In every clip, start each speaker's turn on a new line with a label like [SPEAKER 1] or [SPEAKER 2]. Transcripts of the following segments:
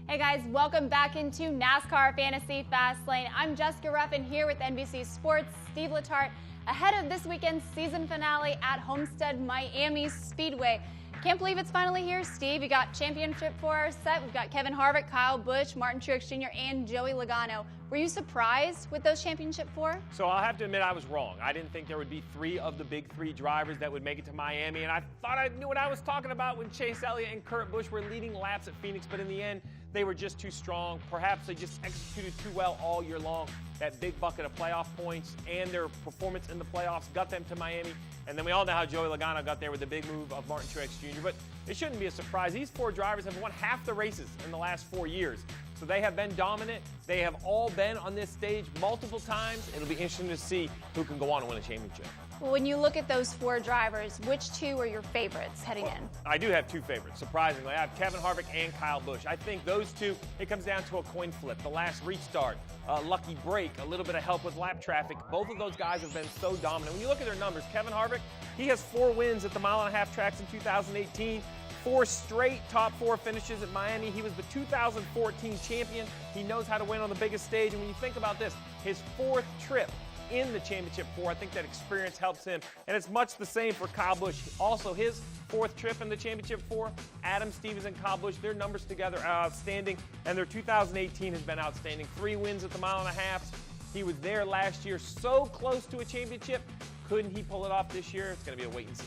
[SPEAKER 1] Hey guys, welcome back into NASCAR Fantasy Fastlane. I'm Jessica Ruffin here with NBC Sports Steve Letarte ahead of this weekend's season finale at HOMESTEAD-MIAMI Speedway. Can't believe it's finally here, Steve. You got championship 4 set. We've got Kevin Harvick, Kyle Busch, Martin Truex Jr., and Joey Logano. Were you surprised with those championship 4?
[SPEAKER 2] So I'll have to admit I was wrong. I didn't think there would be 3 of the big 3 drivers that would make it to Miami, and I thought I knew what I was talking about when Chase Elliott and Kurt Busch were leading laps at Phoenix, but in the end, they were just too strong. Perhaps they just executed too well all year long. That big bucket of playoff points and their performance in the playoffs got them to Miami. And then we all know how Joey Logano got there with the big move of Martin Truex Jr. But it shouldn't be a surprise. These 4 drivers have won half the races in the last 4 years. So they have been dominant. They have all been on this stage multiple times. It'll be interesting to see who can go on and win a championship.
[SPEAKER 1] Well, when you look at those 4 drivers, which 2 are your favorites heading in?
[SPEAKER 2] I do have 2 favorites, surprisingly. I have Kevin Harvick and Kyle Busch. I think those 2, it comes down to a coin flip. The last restart, a lucky break, a little bit of help with lap traffic. Both of those guys have been so dominant. When you look at their numbers, Kevin Harvick, he has 4 wins at the mile-and-a-half tracks in 2018. 4 straight top 4 finishes at Miami. He was the 2014 champion. He knows how to win on the biggest stage. And when you think about this, his 4th trip in the championship 4, I think that experience helps him. And it's much the same for Kyle Busch. Also, his 4th trip in the championship 4, Adam Stevens and Kyle Busch, their numbers together are outstanding. And their 2018 has been outstanding. 3 wins at the mile-and-a-half. He was there last year, so close to a championship. Couldn't he pull it off this year? It's going to be a wait and see.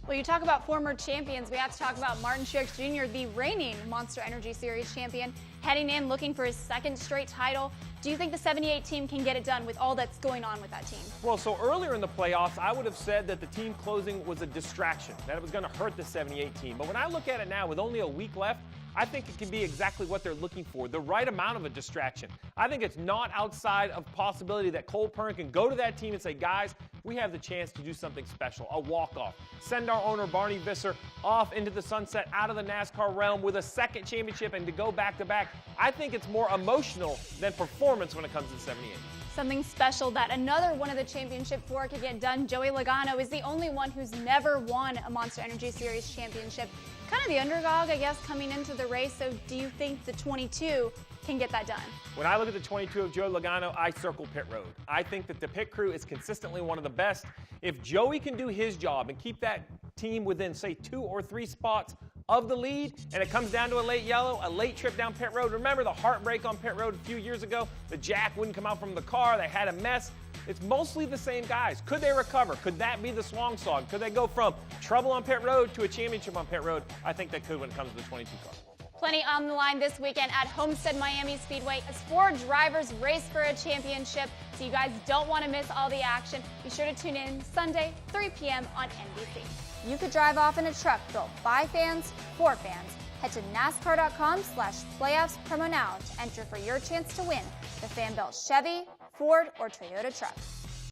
[SPEAKER 1] Well, you talk about former champions. We have to talk about Martin Truex Jr., the reigning Monster Energy Series champion, heading in looking for his 2nd straight title. Do you think the 78 team can get it done with all that's going on with that team?
[SPEAKER 2] Well, so earlier in the playoffs, I would have said that the team closing was a distraction, that it was going to hurt the 78 team. But when I look at it now, with only a week left, I think it can be exactly what they're looking for, the right amount of a distraction. I think it's not outside of possibility that Cole Pearn can go to that team and say, guys, we have the chance to do something special, a walk-off. Send our owner, Barney Visser, off into the sunset, out of the NASCAR realm with a 2nd championship and to go back-to-back. I think it's more emotional than performance when it comes to 78.
[SPEAKER 1] Something special that another one of the championship 4 could get done. Joey Logano is the only one who's never won a Monster Energy Series championship. Kind of the underdog, I guess, coming into the race. So do you think the 22 can get that done?
[SPEAKER 2] When I look at the 22 of Joey Logano, I circle pit road. I think that the pit crew is consistently one of the best. If Joey can do his job and keep that team within, say, 2 or 3 spots of the lead, and it comes down to a late yellow, a late trip down pit road. Remember the heartbreak on pit road a few years ago? The jack wouldn't come out from the car. They had a mess. It's mostly the same guys. Could they recover? Could that be the swan song? Could they go from trouble on pit road to a championship on pit road? I think they could when it comes to the 22 car.
[SPEAKER 1] Plenty on the line this weekend at HOMESTEAD-MIAMI Speedway as 4 drivers race for a championship. So you guys don't want to miss all the action. Be sure to tune in Sunday, 3 p.m. on NBC. You could drive off in a truck built by fans for fans. Head to NASCAR.com/playoffs promo now to enter for your chance to win the fan-built Chevy, Ford, or Toyota truck.